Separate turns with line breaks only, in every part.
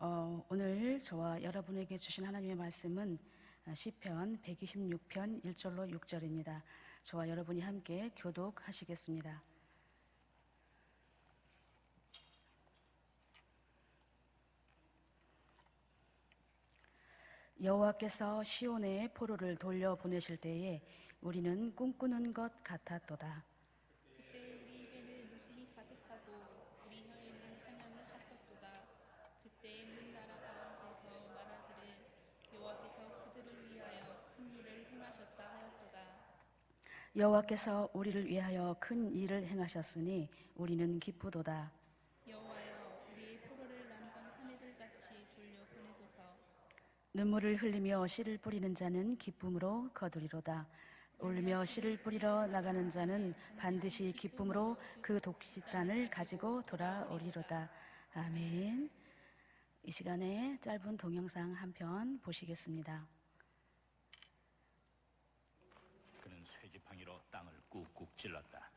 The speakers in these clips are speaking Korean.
오늘 저와 여러분에게 주신 하나님의 말씀은 시편 126편 1절로 6절입니다. 저와 여러분이 함께 교독하시겠습니다. 여호와께서 시온에 포로를 돌려보내실 때에 우리는 꿈꾸는 것 같았도다.
그때 우리 입에는 웃음이 가득하고 우리 혀에는 찬양이 찼었도다. 그때 문 나라 가운데서 말하기를 여호와께서 그들을 위하여 큰 일을 행하셨다 하였도다.
여호와께서 우리를 위하여 큰 일을 행하셨으니 우리는 기쁘도다.
여호와여 우리의 포로를 남방 사내들같이 돌려보내소서.
눈물을 흘리며 씨를 뿌리는 자는 기쁨으로 거두리로다. 울며 씨를 뿌리러 나가는 자는 반드시 기쁨으로 그 독식단을 가지고 돌아오리로다. 아멘. 이 시간에 짧은 동영상 한 편 보시겠습니다.
그는 쇠지팡이로 땅을 꾹꾹 찔렀다.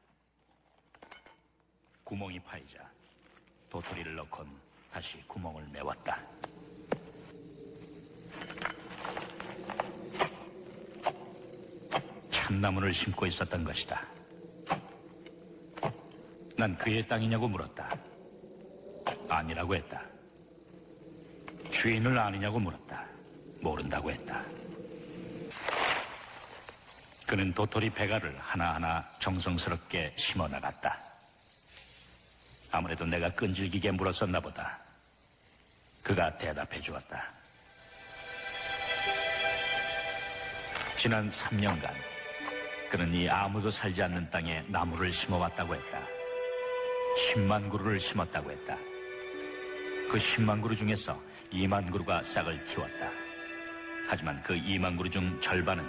구멍이 파이자 도토리를 넣곤 다시 구멍을 메웠다. 참나무를 심고 있었던 것이다. 난 그의 땅이냐고 물었다. 아니라고 했다. 주인을 아느냐고 물었다. 모른다고 했다. 그는 도토리 배가를 하나하나 정성스럽게 심어나갔다. 아무래도 내가 끈질기게 물었었나 보다. 그가 대답해 주었다. 지난 3년간 그는 이 아무도 살지 않는 땅에 나무를 심어왔다고 했다. 10만 그루를 심었다고 했다. 그 10만 그루 중에서 2만 그루가 싹을 틔웠다. 하지만 그 2만 그루 중 절반은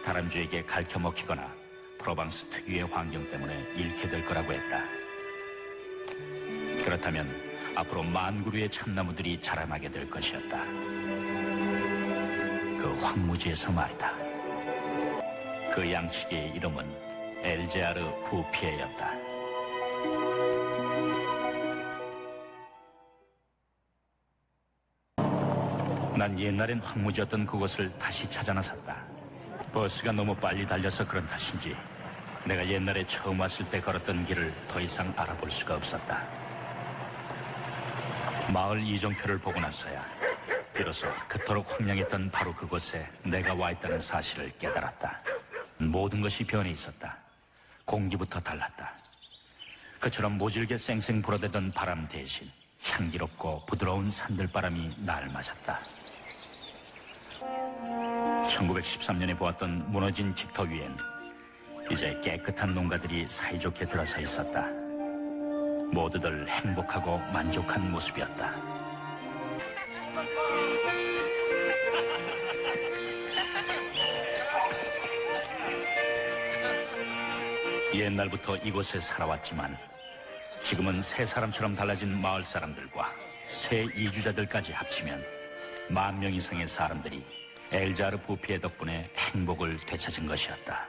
다람쥐에게 갉혀먹히거나 프로방스 특유의 환경 때문에 잃게 될 거라고 했다. 그렇다면 앞으로 1만 그루의 참나무들이 자라나게 될 것이었다. 그 황무지에서 말이다. 그 양치기의 이름은 엘제아르 부피에였다. 난 옛날엔 황무지였던 그곳을 다시 찾아 나섰다. 버스가 너무 빨리 달려서 그런 탓인지 내가 옛날에 처음 왔을 때 걸었던 길을 더 이상 알아볼 수가 없었다. 마을 이정표를 보고 나서야 비로소 그토록 황량했던 바로 그곳에 내가 와 있다는 사실을 깨달았다. 모든 것이 변해 있었다. 공기부터 달랐다. 그처럼 모질게 쌩쌩 불어대던 바람 대신 향기롭고 부드러운 산들바람이 날 맞았다. 1913년에 보았던 무너진 직터 위엔 이제 깨끗한 농가들이 사이좋게 들어서 있었다. 모두들 행복하고 만족한 모습이었다. 옛날부터 이곳에 살아왔지만 지금은 새 사람처럼 달라진 마을 사람들과 새 이주자들까지 합치면 10,000명 이상의 사람들이 엘자르 부피의 덕분에 행복을 되찾은 것이었다.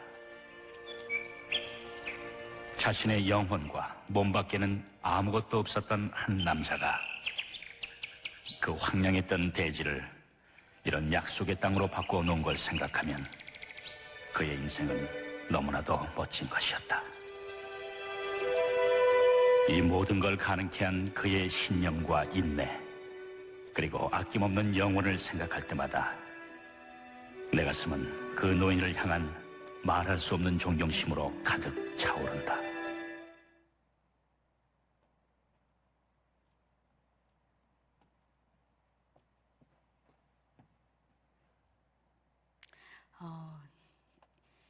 자신의 영혼과 몸 밖에는 아무것도 없었던 한 남자가 그 황량했던 대지를 이런 약속의 땅으로 바꾸어 놓은 걸 생각하면 그의 인생은 너무나도 멋진 것이었다. 이 모든 걸 가능케 한 그의 신념과 인내, 그리고 아낌없는 영혼을 생각할 때마다 내 가슴은 그 노인을 향한 말할 수 없는 존경심으로 가득 차오른다.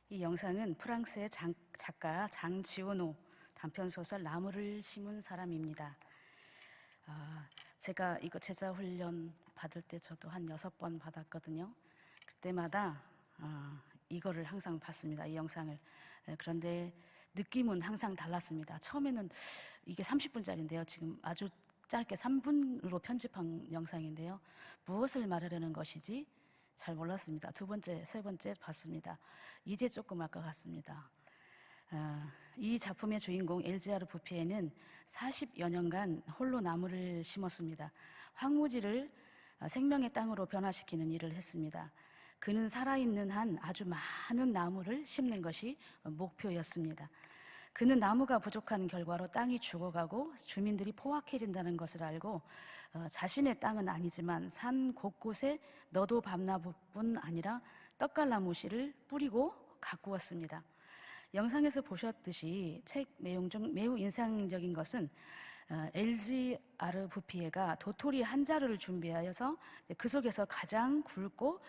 이 영상은 프랑스의 작가 장지오노 단편소설 나무를 심은 사람입니다. 제가 이거 제자훈련 받을 때 저도 한 6번 받았거든요. 그때마다 이거를 항상 봤습니다. 이 영상을. 그런데 느낌은 항상 달랐습니다. 처음에는 이게 30분짜리인데요. 지금 아주 짧게 3분으로 편집한 영상인데요. 무엇을 말하려는 것이지? 잘 몰랐습니다. 2번째, 3번째 봤습니다. 이제 조금 아까 같습니다. 이 작품의 주인공 엘지아르 부피에는 40여 년간 홀로 나무를 심었습니다. 황무지를 생명의 땅으로 변화시키는 일을 했습니다. 그는 살아있는 한 아주 많은 나무를 심는 것이 목표였습니다. 그는 나무가 부족한 결과로 땅이 죽어가고 주민들이 포악해진다는 것을 알고 자신의 땅은 아니지만 산 곳곳에 너도 밤나무뿐 아니라 떡갈나무 씨를 뿌리고 가꾸었습니다. 영상에서 보셨듯이 책 내용 중 매우 인상적인 것은 엘지아르 부피에가 도토리 한 자루를 준비하여서 그 속에서 가장 굵고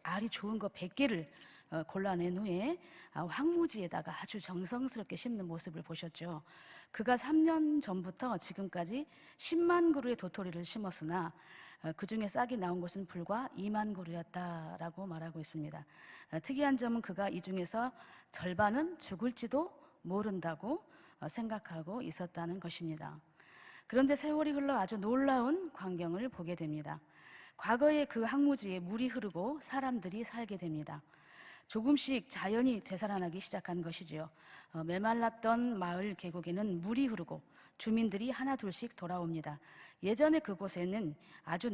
알이 좋은 거 100개를 골라낸 후에 황무지에다가 아주 정성스럽게 심는 모습을 보셨죠. 그가 3년 전부터 지금까지 10만 그루의 도토리를 심었으나 그 중에 싹이 나온 것은 불과 2만 그루였다라고 말하고 있습니다. 특이한 점은 그가 이 중에서 절반은 죽을지도 모른다고 생각하고 있었다는 것입니다. 그런데 세월이 흘러 아주 놀라운 광경을 보게 됩니다. 과거에 그 황무지에 물이 흐르고 사람들이 살게 됩니다. 조금씩 자연이 되살아나기 시작한 것이지요. 메말랐던 마을 계곡에는 물이 흐르고 주민들이 하나둘씩 돌아옵니다. 예전에 그곳에는 아주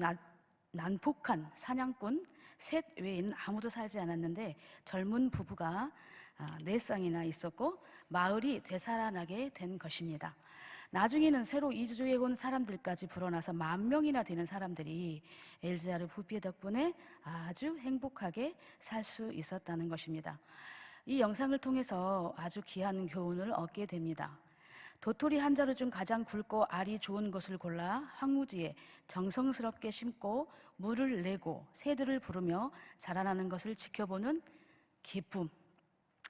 난폭한 사냥꾼 셋 외에는 아무도 살지 않았는데 젊은 부부가 4쌍이나 있었고 마을이 되살아나게 된 것입니다. 나중에는 새로 이주해 온 사람들까지 불어나서 10,000명이나 되는 사람들이 엘지아르 부피 덕분에 아주 행복하게 살 수 있었다는 것입니다. 이 영상을 통해서 아주 귀한 교훈을 얻게 됩니다. 도토리 한 자루 중 가장 굵고 알이 좋은 것을 골라 황무지에 정성스럽게 심고 물을 내고 새들을 부르며 자라나는 것을 지켜보는 기쁨,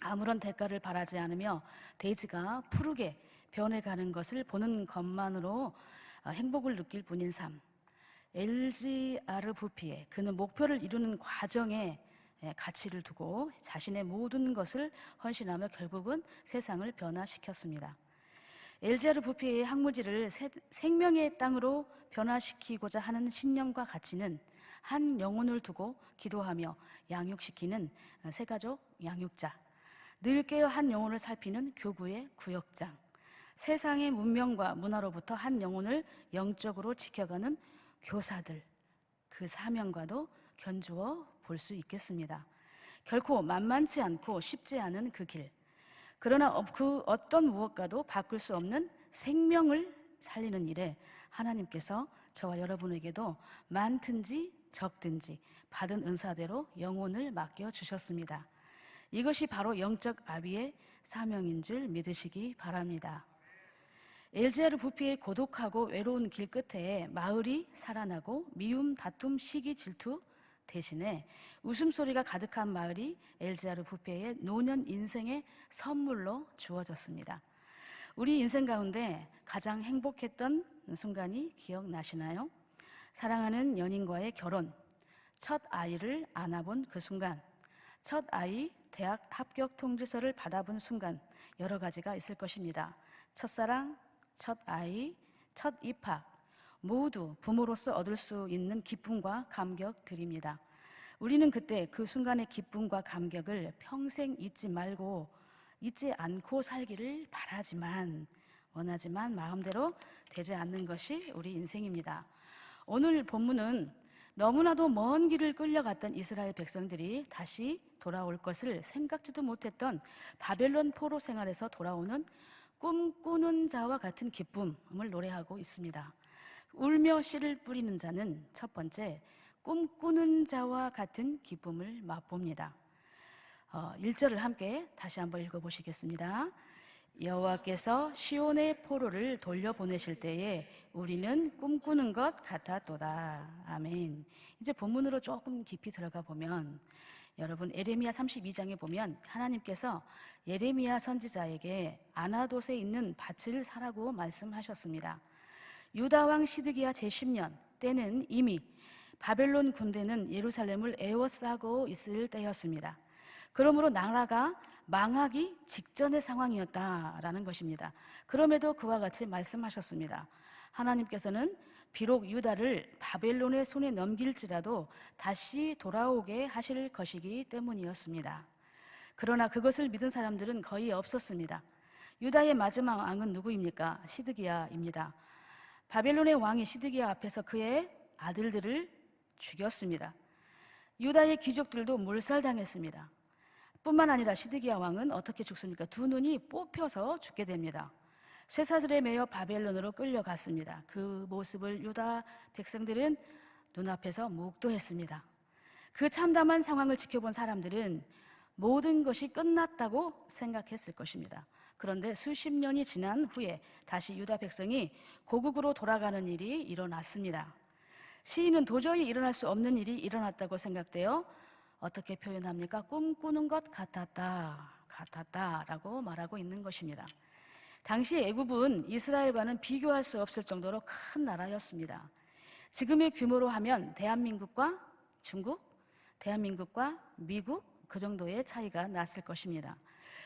아무런 대가를 바라지 않으며 대지가 푸르게 변해가는 것을 보는 것만으로 행복을 느낄 뿐인 삶. 엘지아르 부피에 그는 목표를 이루는 과정에 가치를 두고 자신의 모든 것을 헌신하며 결국은 세상을 변화시켰습니다. 엘지아르 부피의 황무지를 생명의 땅으로 변화시키고자 하는 신념과 가치는 한 영혼을 두고 기도하며 양육시키는 새가족 양육자, 늘 깨어 한 영혼을 살피는 교구의 구역장, 세상의 문명과 문화로부터 한 영혼을 영적으로 지켜가는 교사들, 그 사명과도 견주어 볼 수 있겠습니다. 결코 만만치 않고 쉽지 않은 그 길, 그러나 그 어떤 무엇과도 바꿀 수 없는 생명을 살리는 일에 하나님께서 저와 여러분에게도 많든지 적든지 받은 은사대로 영혼을 맡겨주셨습니다. 이것이 바로 영적 아비의 사명인 줄 믿으시기 바랍니다. 엘지아르 부피의 고독하고 외로운 길 끝에 마을이 살아나고 미움, 다툼, 시기, 질투 대신에 웃음소리가 가득한 마을이 엘지아르 부피의 노년 인생의 선물로 주어졌습니다. 우리 인생 가운데 가장 행복했던 순간이 기억나시나요? 사랑하는 연인과의 결혼, 첫 아이를 안아본 그 순간, 첫 아이 대학 합격 통지서를 받아본 순간, 여러 가지가 있을 것입니다. 첫사랑, 첫 아이, 첫 입학, 모두 부모로서 얻을 수 있는 기쁨과 감격들입니다. 우리는 그때 그 순간의 기쁨과 감격을 평생 잊지 않고 살기를 원하지만 마음대로 되지 않는 것이 우리 인생입니다. 오늘 본문은 너무나도 먼 길을 끌려갔던 이스라엘 백성들이 다시 돌아올 것을 생각지도 못했던 바벨론 포로 생활에서 돌아오는 꿈꾸는 자와 같은 기쁨을 노래하고 있습니다. 울며 씨를 뿌리는 자는 첫 번째 꿈꾸는 자와 같은 기쁨을 맛봅니다. 1절을 함께 다시 한번 읽어보시겠습니다. 여호와께서 시온의 포로를 돌려보내실 때에 우리는 꿈꾸는 것 같았도다. 아멘. 이제 본문으로 조금 깊이 들어가 보면 여러분 에레미야 32장에 보면 하나님께서 예레미야 선지자에게 아나돗에 있는 밭을 사라고 말씀하셨습니다. 유다 왕 시드기야 제10년 때는 이미 바벨론 군대는 예루살렘을 에워싸고 있을 때였습니다. 그러므로 나라가 망하기 직전의 상황이었다라는 것입니다. 그럼에도 그와 같이 말씀하셨습니다. 하나님께서는 비록 유다를 바벨론의 손에 넘길지라도 다시 돌아오게 하실 것이기 때문이었습니다. 그러나 그것을 믿은 사람들은 거의 없었습니다. 유다의 마지막 왕은 누구입니까? 시드기야입니다. 바벨론의 왕이 시드기야 앞에서 그의 아들들을 죽였습니다. 유다의 귀족들도 몰살당했습니다. 뿐만 아니라 시드기야 왕은 어떻게 죽습니까? 두 눈이 뽑혀서 죽게 됩니다. 쇠사슬에 매여 바벨론으로 끌려갔습니다. 그 모습을 유다 백성들은 눈앞에서 묵도했습니다. 그 참담한 상황을 지켜본 사람들은 모든 것이 끝났다고 생각했을 것입니다. 그런데 수십 년이 지난 후에 다시 유다 백성이 고국으로 돌아가는 일이 일어났습니다. 시인은 도저히 일어날 수 없는 일이 일어났다고 생각되어 어떻게 표현합니까? 꿈꾸는 것 같았다라고 말하고 있는 것입니다. 당시 애굽은 이스라엘과는 비교할 수 없을 정도로 큰 나라였습니다. 지금의 규모로 하면 대한민국과 중국, 대한민국과 미국 그 정도의 차이가 났을 것입니다.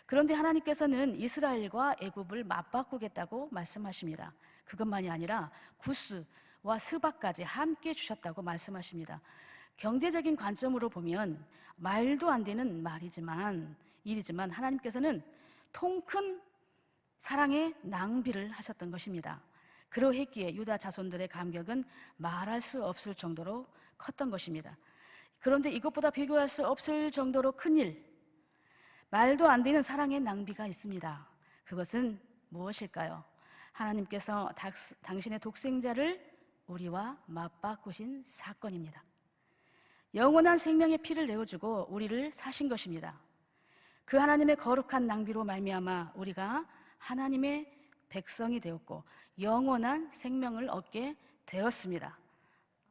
그런데 하나님께서는 이스라엘과 애굽을 맞바꾸겠다고 말씀하십니다. 그것만이 아니라 구스와 스바까지 함께 주셨다고 말씀하십니다. 경제적인 관점으로 보면 말도 안 되는 일이지만 하나님께서는 통큰 사랑의 낭비를 하셨던 것입니다. 그러했기에 유다 자손들의 감격은 말할 수 없을 정도로 컸던 것입니다. 그런데 이것보다 비교할 수 없을 정도로 큰 일, 말도 안 되는 사랑의 낭비가 있습니다. 그것은 무엇일까요? 하나님께서 당신의 독생자를 우리와 맞바꾸신 사건입니다. 영원한 생명의 피를 내어주고 우리를 사신 것입니다. 그 하나님의 거룩한 낭비로 말미암아 우리가 하나님의 백성이 되었고 영원한 생명을 얻게 되었습니다.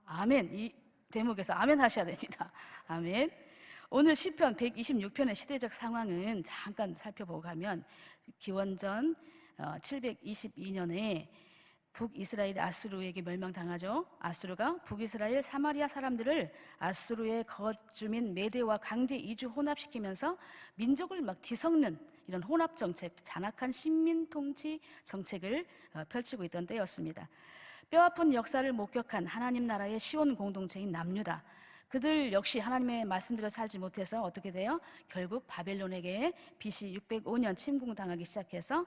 아멘. 이 대목에서 아멘 하셔야 됩니다. 아멘. 오늘 시편 126편의 시대적 상황은 잠깐 살펴보고 가면 기원전 722년에 북이스라엘이 아수르에게 멸망당하죠. 아수르가 북이스라엘 사마리아 사람들을 아수르의 거주민 메대와 강제 이주 혼합시키면서 민족을 막 뒤섞는 이런 혼합 정책, 잔악한 식민 통치 정책을 펼치고 있던 때였습니다. 뼈아픈 역사를 목격한 하나님 나라의 시온 공동체인 남유다, 그들 역시 하나님의 말씀대로 살지 못해서 어떻게 돼요? 결국 바벨론에게 BC 605년 침공당하기 시작해서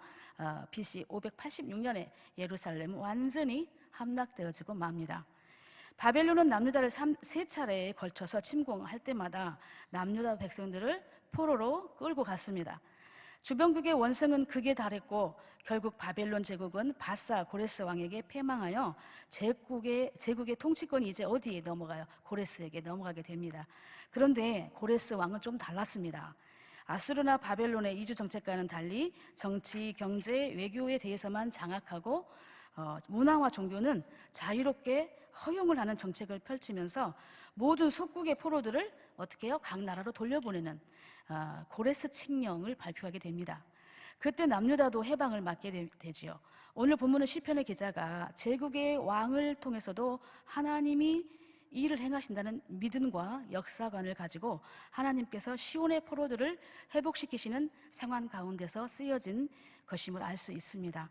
BC 586년에 예루살렘 완전히 함락되어지고 맙니다. 바벨론은 남유다를 세 차례에 걸쳐서 침공할 때마다 남유다 백성들을 포로로 끌고 갔습니다. 주변국의 원성은 극에 달했고 결국 바벨론 제국은 바사 고레스 왕에게 패망하여 제국의 통치권이 이제 어디에 넘어가요? 고레스에게 넘어가게 됩니다. 그런데 고레스 왕은 좀 달랐습니다. 아수르나 바벨론의 이주 정책과는 달리 정치, 경제, 외교에 대해서만 장악하고 문화와 종교는 자유롭게 허용을 하는 정책을 펼치면서 모든 속국의 포로들을 어떻게 해요? 각 나라로 돌려보내는 고레스 칙령을 발표하게 됩니다. 그때 남유다도 해방을 맞게 되지요. 오늘 본문은 시편의 기자가 제국의 왕을 통해서도 하나님이 일을 행하신다는 믿음과 역사관을 가지고 하나님께서 시온의 포로들을 회복시키시는 상황 가운데서 쓰여진 것임을 알 수 있습니다.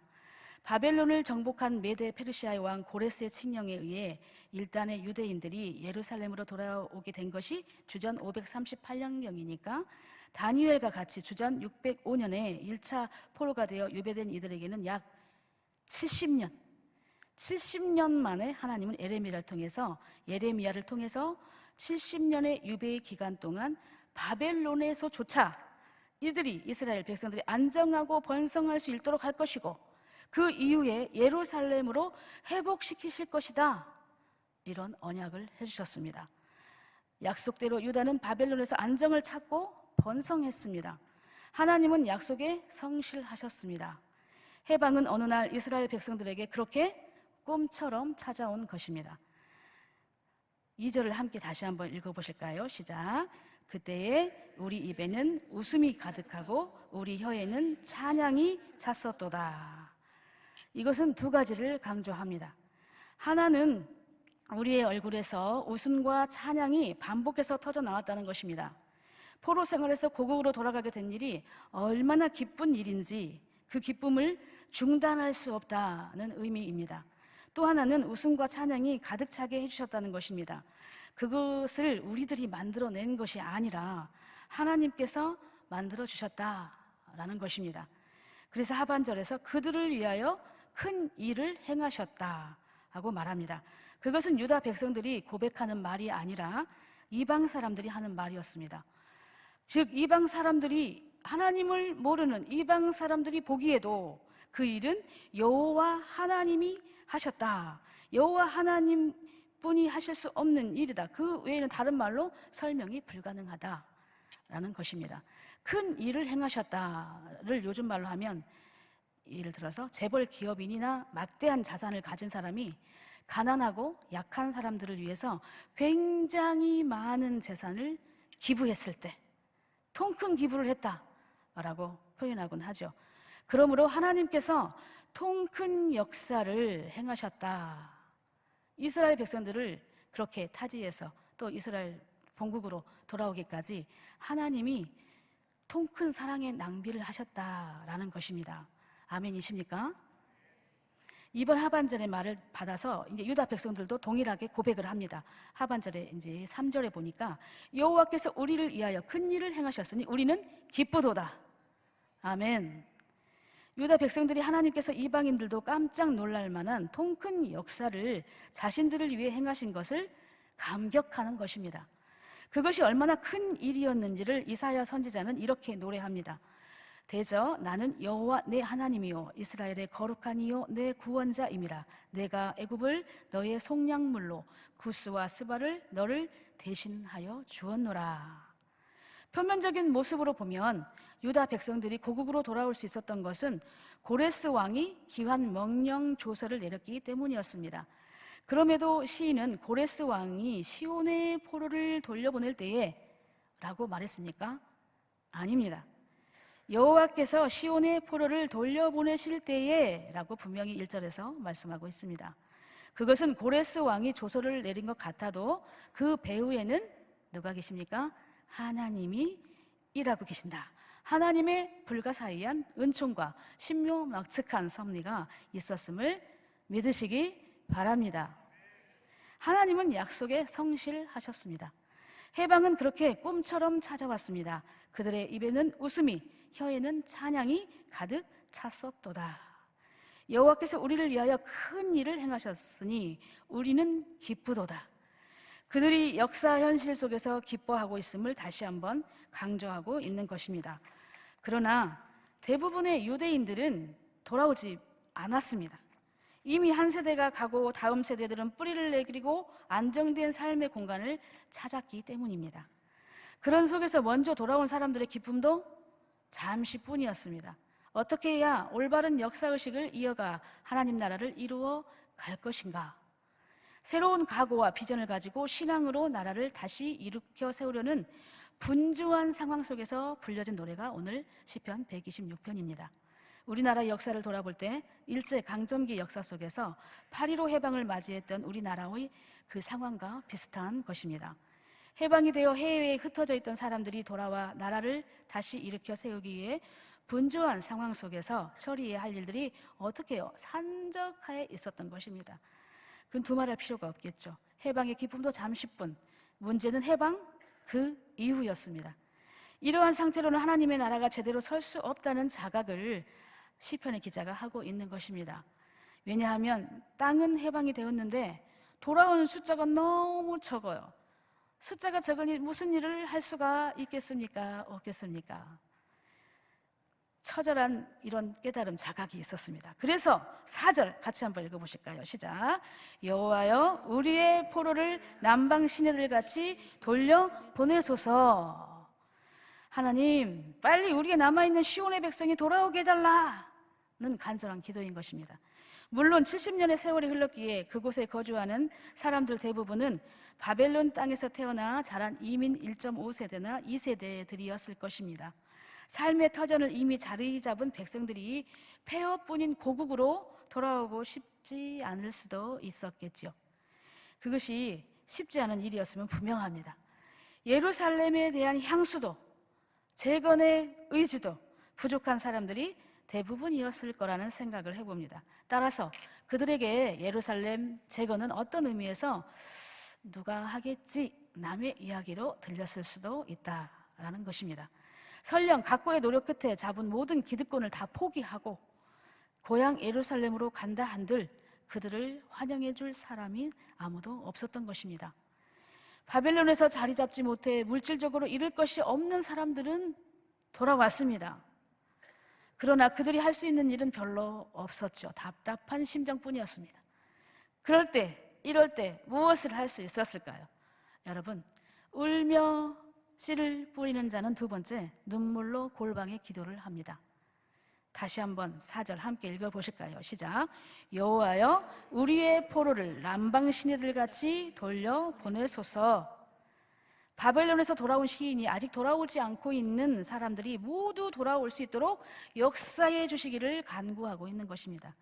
바벨론을 정복한 메데 페르시아의 왕 고레스의 칙령에 의해 일단의 유대인들이 예루살렘으로 돌아오게 된 것이 주전 538년경이니까 다니엘과 같이 주전 605년에 1차 포로가 되어 유배된 이들에게는 약 70년 만에 하나님은 예레미야를 통해서 70년의 유배의 기간 동안 바벨론에서조차 이들이 이스라엘 백성들이 안정하고 번성할 수 있도록 할 것이고 그 이후에 예루살렘으로 회복시키실 것이다, 이런 언약을 해주셨습니다. 약속대로 유다는 바벨론에서 안정을 찾고 번성했습니다. 하나님은 약속에 성실하셨습니다. 해방은 어느 날 이스라엘 백성들에게 그렇게 꿈처럼 찾아온 것입니다. 2절을 함께 다시 한번 읽어보실까요? 시작. 그때에 우리 입에는 웃음이 가득하고 우리 혀에는 찬양이 찼었도다. 이것은 두 가지를 강조합니다. 하나는 우리의 얼굴에서 웃음과 찬양이 반복해서 터져 나왔다는 것입니다. 포로 생활에서 고국으로 돌아가게 된 일이 얼마나 기쁜 일인지 그 기쁨을 중단할 수 없다는 의미입니다. 또 하나는 웃음과 찬양이 가득 차게 해주셨다는 것입니다. 그것을 우리들이 만들어낸 것이 아니라 하나님께서 만들어주셨다라는 것입니다. 그래서 하반절에서 그들을 위하여 큰 일을 행하셨다 하고 말합니다. 그것은 유다 백성들이 고백하는 말이 아니라 이방 사람들이 하는 말이었습니다. 즉 이방 사람들이, 하나님을 모르는 이방 사람들이 보기에도 그 일은 여호와 하나님이 하셨다, 여호와 하나님 뿐이 하실 수 없는 일이다, 그 외에는 다른 말로 설명이 불가능하다라는 것입니다. 큰 일을 행하셨다를 요즘 말로 하면, 예를 들어서 재벌 기업인이나 막대한 자산을 가진 사람이 가난하고 약한 사람들을 위해서 굉장히 많은 재산을 기부했을 때 통 큰 기부를 했다라고 표현하곤 하죠. 그러므로 하나님께서 통 큰 역사를 행하셨다, 이스라엘 백성들을 그렇게 타지에서 또 이스라엘 본국으로 돌아오기까지 하나님이 통 큰 사랑의 낭비를 하셨다라는 것입니다. 아멘이십니까? 이번 하반절의 말을 받아서 이제 유다 백성들도 동일하게 고백을 합니다. 하반절에 이제 3절에 보니까 여호와께서 우리를 위하여 큰 일을 행하셨으니 우리는 기쁘도다. 아멘. 유다 백성들이 하나님께서 이방인들도 깜짝 놀랄 만한 통 큰 역사를 자신들을 위해 행하신 것을 감격하는 것입니다. 그것이 얼마나 큰 일이었는지를 이사야 선지자는 이렇게 노래합니다. 대저 나는 여호와 내 하나님이요 이스라엘의 거룩한 이요 내 구원자임이라. 내가 애굽을 너의 속량물로 구스와 스바를 너를 대신하여 주었노라. 표면적인 모습으로 보면 유다 백성들이 고국으로 돌아올 수 있었던 것은 고레스 왕이 기환 명령 조서를 내렸기 때문이었습니다. 그럼에도 시인은 고레스 왕이 시온의 포로를 돌려보낼 때에 라고 말했습니까? 아닙니다. 여호와께서 시온의 포로를 돌려보내실 때에 라고 분명히 1절에서 말씀하고 있습니다. 그것은 고레스 왕이 조서를 내린 것 같아도 그 배후에는 누가 계십니까? 하나님이 일하고 계신다. 하나님의 불가사의한 은총과 신묘막측한 섭리가 있었음을 믿으시기 바랍니다. 하나님은 약속에 성실하셨습니다. 해방은 그렇게 꿈처럼 찾아왔습니다. 그들의 입에는 웃음이, 혀에는 찬양이 가득 찼었도다. 여호와께서 우리를 위하여 큰 일을 행하셨으니 우리는 기쁘도다. 그들이 역사 현실 속에서 기뻐하고 있음을 다시 한번 강조하고 있는 것입니다. 그러나 대부분의 유대인들은 돌아오지 않았습니다. 이미 한 세대가 가고 다음 세대들은 뿌리를 내리고 안정된 삶의 공간을 찾았기 때문입니다. 그런 속에서 먼저 돌아온 사람들의 기쁨도 잠시뿐이었습니다. 어떻게 해야 올바른 역사의식을 이어가 하나님 나라를 이루어 갈 것인가? 새로운 각오와 비전을 가지고 신앙으로 나라를 다시 일으켜 세우려는 분주한 상황 속에서 불려진 노래가 오늘 시편 126편입니다. 우리나라 역사를 돌아볼 때 일제강점기 역사 속에서 8.15 해방을 맞이했던 우리나라의 그 상황과 비슷한 것입니다. 해방이 되어 해외에 흩어져 있던 사람들이 돌아와 나라를 다시 일으켜 세우기 위해 분주한 상황 속에서 처리해야 할 일들이 어떻게요? 산적하에 있었던 것입니다. 그건 두말할 필요가 없겠죠. 해방의 기쁨도 잠시뿐, 문제는 해방 그 이후였습니다. 이러한 상태로는 하나님의 나라가 제대로 설 수 없다는 자각을 시편의 기자가 하고 있는 것입니다. 왜냐하면 땅은 해방이 되었는데 돌아온 숫자가 너무 적어요. 숫자가 적으니 무슨 일을 할 수가 있겠습니까? 없겠습니까? 처절한 이런 깨달음, 자각이 있었습니다. 그래서 4절 같이 한번 읽어보실까요? 시작. 여호와여 우리의 포로를 남방 시내들같이 돌려보내소서. 하나님 빨리 우리의 남아있는 시온의 백성이 돌아오게 해달라는 간절한 기도인 것입니다. 물론 70년의 세월이 흘렀기에 그곳에 거주하는 사람들 대부분은 바벨론 땅에서 태어나 자란 이민 1.5세대나 2세대들이었을 것입니다. 삶의 터전을 이미 자리 잡은 백성들이 폐허뿐인 고국으로 돌아오고 싶지 않을 수도 있었겠죠. 그것이 쉽지 않은 일이었으면 분명합니다. 예루살렘에 대한 향수도 재건의 의지도 부족한 사람들이 대부분이었을 거라는 생각을 해봅니다. 따라서 그들에게 예루살렘 재건은 어떤 의미에서 누가 하겠지 남의 이야기로 들렸을 수도 있다라는 것입니다. 설령 각고의 노력 끝에 잡은 모든 기득권을 다 포기하고 고향 예루살렘으로 간다 한들 그들을 환영해 줄 사람이 아무도 없었던 것입니다. 바벨론에서 자리 잡지 못해 물질적으로 잃을 것이 없는 사람들은 돌아왔습니다. 그러나 그들이 할 수 있는 일은 별로 없었죠. 답답한 심정뿐이었습니다. 이럴 때 무엇을 할 수 있었을까요? 여러분, 울며 씨를 뿌리는 자는 두 번째, 눈물로 골방에 기도를 합니다. 다시 한번 4절 함께 읽어보실까요? 시작. 여호와여, 우리의 포로를 남방 시내들같이 돌려 보내소서. 바벨론에서 돌아온 시인이 아직 돌아오지 않고 있는 사람들이 모두 돌아올 수 있도록 역사해 주시기를 간구하고 있는 것입니다.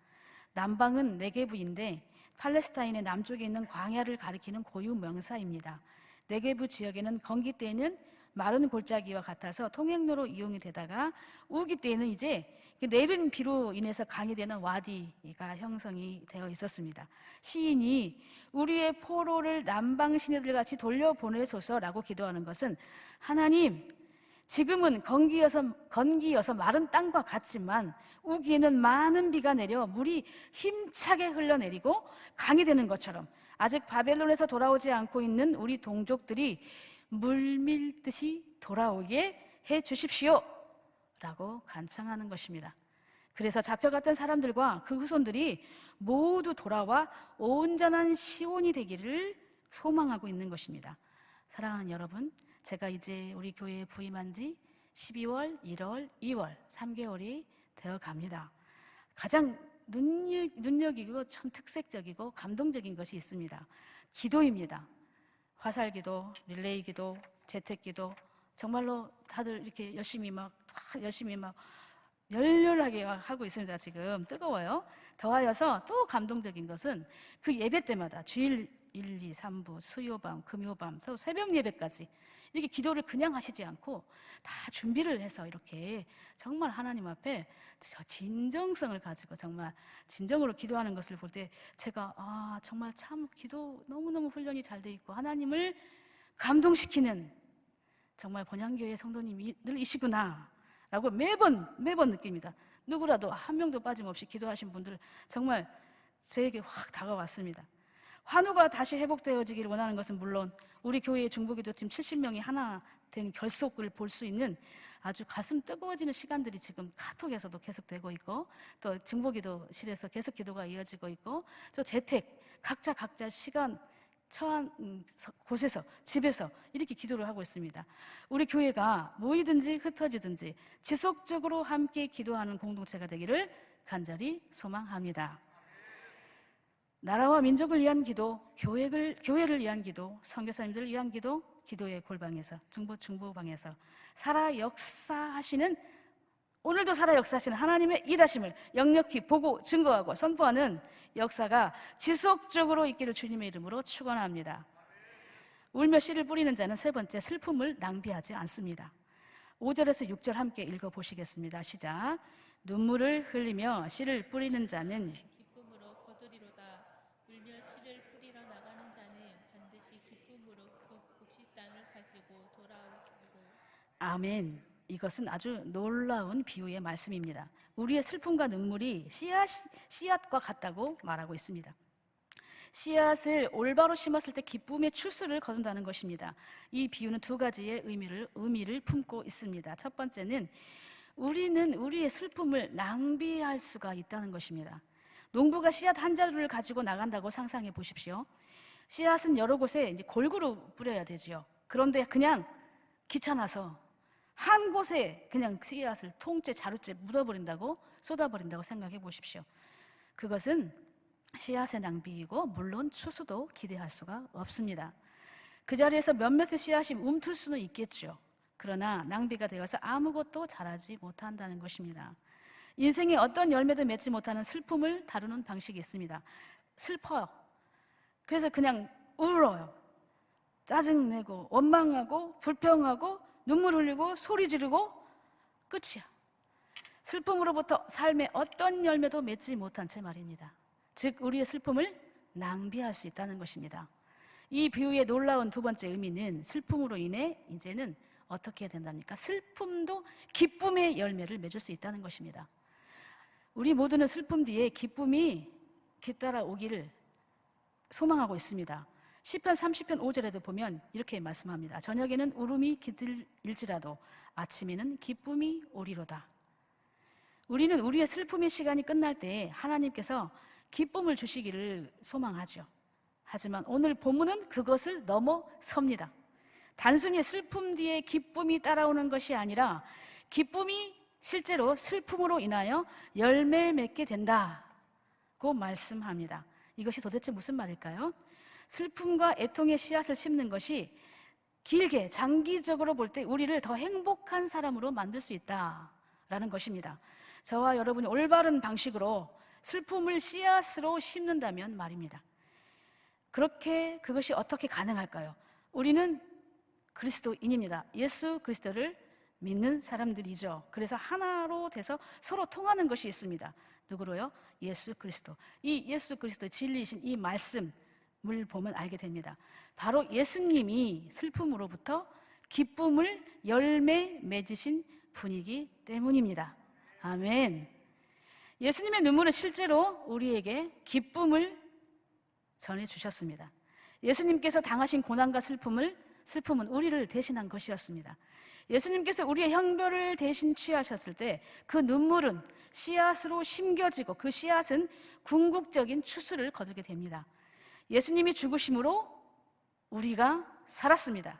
남방은 네게브인데 팔레스타인의 남쪽에 있는 광야를 가리키는 고유 명사입니다. 네게브 지역에는 건기 때에는 마른 골짜기와 같아서 통행로로 이용이 되다가 우기 때에는 이제 내린 비로 인해서 강이 되는 와디가 형성이 되어 있었습니다. 시인이 우리의 포로를 남방 시내들같이 돌려보내소서라고 기도하는 것은 하나님, 지금은 건기여서 마른 땅과 같지만 우기에는 많은 비가 내려 물이 힘차게 흘러내리고 강이 되는 것처럼 아직 바벨론에서 돌아오지 않고 있는 우리 동족들이 물밀듯이 돌아오게 해 주십시오 라고 간청하는 것입니다. 그래서 잡혀갔던 사람들과 그 후손들이 모두 돌아와 온전한 시온이 되기를 소망하고 있는 것입니다. 사랑하는 여러분, 제가 이제 우리 교회에 부임한 지 12월, 1월, 2월 3개월이 되어 갑니다. 가장 눈여기고 참 특색적이고 감동적인 것이 있습니다. 기도입니다. 화살기도, 릴레이기도, 재택기도, 정말로 다들 이렇게 열심히 막 열렬하게 하고 있습니다. 지금 뜨거워요. 더하여서 또 감동적인 것은 그 예배 때마다 주일 1, 2, 3부, 수요밤, 금요밤, 또 새벽 예배까지 이렇게 기도를 그냥 하시지 않고 다 준비를 해서 이렇게 정말 하나님 앞에 저 진정성을 가지고 정말 진정으로 기도하는 것을 볼 때 제가 정말 참 기도 너무너무 훈련이 잘 돼 있고 하나님을 감동시키는 정말 본향교회 성도님들이시구나 라고 매번 느낍니다. 누구라도 한 명도 빠짐없이 기도하신 분들 정말 저에게 확 다가왔습니다. 환우가 다시 회복되어지기를 원하는 것은 물론 우리 교회의 중보기도팀 70명이 하나 된 결속을 볼 수 있는 아주 가슴 뜨거워지는 시간들이 지금 카톡에서도 계속되고 있고 또 중보기도실에서 계속 기도가 이어지고 있고 또 재택 각자 시간 처한 곳에서 집에서 이렇게 기도를 하고 있습니다. 우리 교회가 모이든지 흩어지든지 지속적으로 함께 기도하는 공동체가 되기를 간절히 소망합니다. 나라와 민족을 위한 기도, 교회를 위한 기도, 선교사님들을 위한 기도, 기도의 골방에서, 중보방에서 오늘도 살아 역사하시는 하나님의 일하심을 역력히 보고 증거하고 선포하는 역사가 지속적으로 있기를 주님의 이름으로 축원합니다. 울며 씨를 뿌리는 자는 세 번째, 슬픔을 낭비하지 않습니다. 5절에서 6절 함께 읽어보시겠습니다. 시작. 눈물을 흘리며 씨를 뿌리는 자는
기쁨으로 거두리로다. 울며 씨를 뿌리러 나가는 자는 반드시 기쁨으로 그 곡식단을 가지고 돌아오고.
아멘. 이것은 아주 놀라운 비유의 말씀입니다. 우리의 슬픔과 눈물이 씨앗과 같다고 말하고 있습니다. 씨앗을 올바로 심었을 때 기쁨의 출수를 거둔다는 것입니다. 이 비유는 두 가지의 의미를 품고 있습니다. 첫 번째는 우리는 우리의 슬픔을 낭비할 수가 있다는 것입니다. 농부가 씨앗 한 자루를 가지고 나간다고 상상해 보십시오. 씨앗은 여러 곳에 이제 골고루 뿌려야 되지요. 그런데 그냥 귀찮아서 한 곳에 그냥 씨앗을 통째 자루째 쏟아버린다고 생각해 보십시오. 그것은 씨앗의 낭비이고 물론 추수도 기대할 수가 없습니다. 그 자리에서 몇몇의 씨앗이 움틀 수는 있겠죠. 그러나 낭비가 되어서 아무것도 자라지 못한다는 것입니다. 인생의 어떤 열매도 맺지 못하는 슬픔을 다루는 방식이 있습니다. 슬퍼요. 그래서 그냥 울어요. 짜증내고 원망하고 불평하고 눈물 흘리고 소리 지르고 끝이야. 슬픔으로부터 삶의 어떤 열매도 맺지 못한 채 말입니다. 즉 우리의 슬픔을 낭비할 수 있다는 것입니다. 이 비유의 놀라운 두 번째 의미는 슬픔으로 인해 이제는 어떻게 해야 된답니까? 슬픔도 기쁨의 열매를 맺을 수 있다는 것입니다. 우리 모두는 슬픔 뒤에 기쁨이 뒤따라오기를 소망하고 있습니다. 시편 30편 5절에도 보면 이렇게 말씀합니다. 저녁에는 울음이 깃들일지라도 아침에는 기쁨이 오리로다. 우리는 우리의 슬픔의 시간이 끝날 때 하나님께서 기쁨을 주시기를 소망하죠. 하지만 오늘 본문은 그것을 넘어섭니다. 단순히 슬픔 뒤에 기쁨이 따라오는 것이 아니라 기쁨이 실제로 슬픔으로 인하여 열매 맺게 된다고 말씀합니다. 이것이 도대체 무슨 말일까요? 슬픔과 애통의 씨앗을 심는 것이 길게 장기적으로 볼 때 우리를 더 행복한 사람으로 만들 수 있다라는 것입니다. 저와 여러분이 올바른 방식으로 슬픔을 씨앗으로 심는다면 말입니다. 그것이 어떻게 가능할까요? 우리는 그리스도인입니다. 예수 그리스도를 믿는 사람들이죠. 그래서 하나로 돼서 서로 통하는 것이 있습니다. 누구로요? 예수 그리스도. 이 예수 그리스도의 진리이신 이 말씀을 보면 알게 됩니다. 바로 예수님이 슬픔으로부터 기쁨을 열매 맺으신 분이기 때문입니다. 아멘. 예수님의 눈물은 실제로 우리에게 기쁨을 전해주셨습니다. 예수님께서 당하신 고난과 슬픔은 우리를 대신한 것이었습니다. 예수님께서 우리의 형벌을 대신 취하셨을 때 그 눈물은 씨앗으로 심겨지고 그 씨앗은 궁극적인 추수를 거두게 됩니다. 예수님이 죽으심으로 우리가 살았습니다.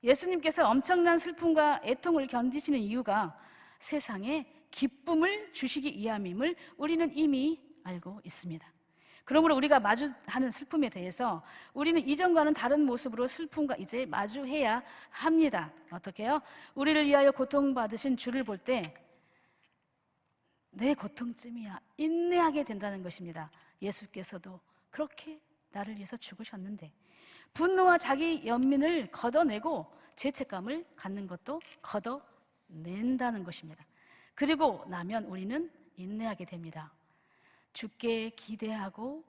예수님께서 엄청난 슬픔과 애통을 견디시는 이유가 세상에 기쁨을 주시기 위함임을 우리는 이미 알고 있습니다. 그러므로 우리가 마주하는 슬픔에 대해서 우리는 이전과는 다른 모습으로 슬픔과 이제 마주해야 합니다. 어떻게 해요? 우리를 위하여 고통받으신 주를 볼 때 내 고통쯤이야 인내하게 된다는 것입니다. 예수께서도 그렇게 나를 위해서 죽으셨는데 분노와 자기 연민을 걷어내고 죄책감을 갖는 것도 걷어낸다는 것입니다. 그리고 나면 우리는 인내하게 됩니다. 주께 기대고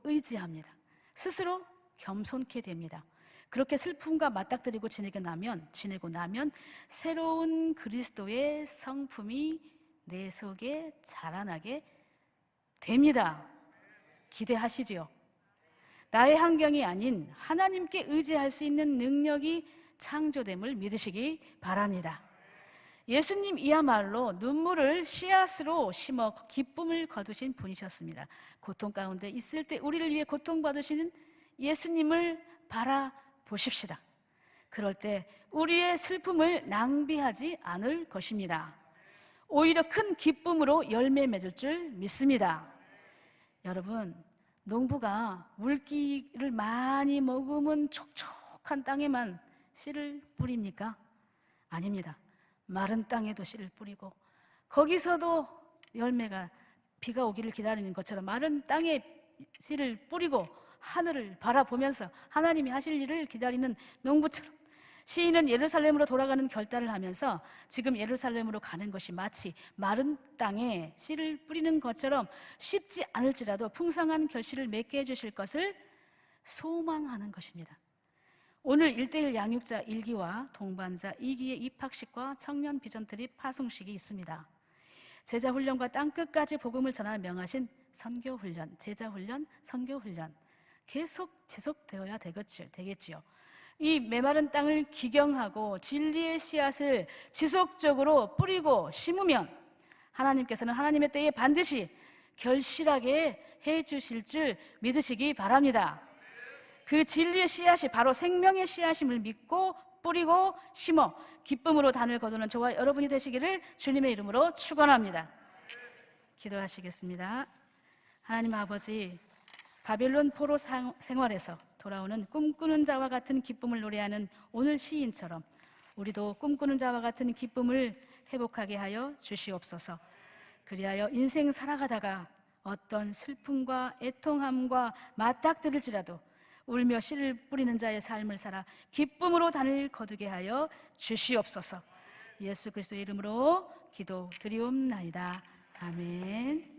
의지합니다. 스스로 겸손케 됩니다. 그렇게 슬픔과 맞닥뜨리고 지내고 나면 새로운 그리스도의 성품이 내 속에 자라나게 됩니다. 기대하시지요. 나의 환경이 아닌 하나님께 의지할 수 있는 능력이 창조됨을 믿으시기 바랍니다. 예수님이야말로 눈물을 씨앗으로 심어 기쁨을 거두신 분이셨습니다. 고통 가운데 있을 때 우리를 위해 고통받으시는 예수님을 바라보십시다. 그럴 때 우리의 슬픔을 낭비하지 않을 것입니다. 오히려 큰 기쁨으로 열매 맺을 줄 믿습니다. 여러분, 농부가 물기를 많이 머금은 촉촉한 땅에만 씨를 뿌립니까? 아닙니다. 마른 땅에도 씨를 뿌리고 거기서도 열매가 비가 오기를 기다리는 것처럼 마른 땅에 씨를 뿌리고 하늘을 바라보면서 하나님이 하실 일을 기다리는 농부처럼 시인은 예루살렘으로 돌아가는 결단을 하면서 지금 예루살렘으로 가는 것이 마치 마른 땅에 씨를 뿌리는 것처럼 쉽지 않을지라도 풍성한 결실을 맺게 해주실 것을 소망하는 것입니다. 오늘 1:1 양육자 1기와 동반자 2기의 입학식과 청년 비전트립 파송식이 있습니다. 제자훈련과 땅끝까지 복음을 전하는 명하신 선교훈련, 제자훈련, 선교훈련 계속 지속되어야 되겠지요. 이 메마른 땅을 기경하고 진리의 씨앗을 지속적으로 뿌리고 심으면 하나님께서는 하나님의 때에 반드시 결실하게 해주실 줄 믿으시기 바랍니다. 그 진리의 씨앗이 바로 생명의 씨앗임을 믿고 뿌리고 심어 기쁨으로 단을 거두는 저와 여러분이 되시기를 주님의 이름으로 축원합니다. 기도하시겠습니다. 하나님 아버지, 바벨론 포로 생활에서 돌아오는 꿈꾸는 자와 같은 기쁨을 노래하는 오늘 시인처럼 우리도 꿈꾸는 자와 같은 기쁨을 회복하게 하여 주시옵소서. 그리하여 인생 살아가다가 어떤 슬픔과 애통함과 맞닥뜨릴지라도 울며 씨를 뿌리는 자의 삶을 살아 기쁨으로 단을 거두게 하여 주시옵소서. 예수 그리스도의 이름으로 기도드리옵나이다. 아멘.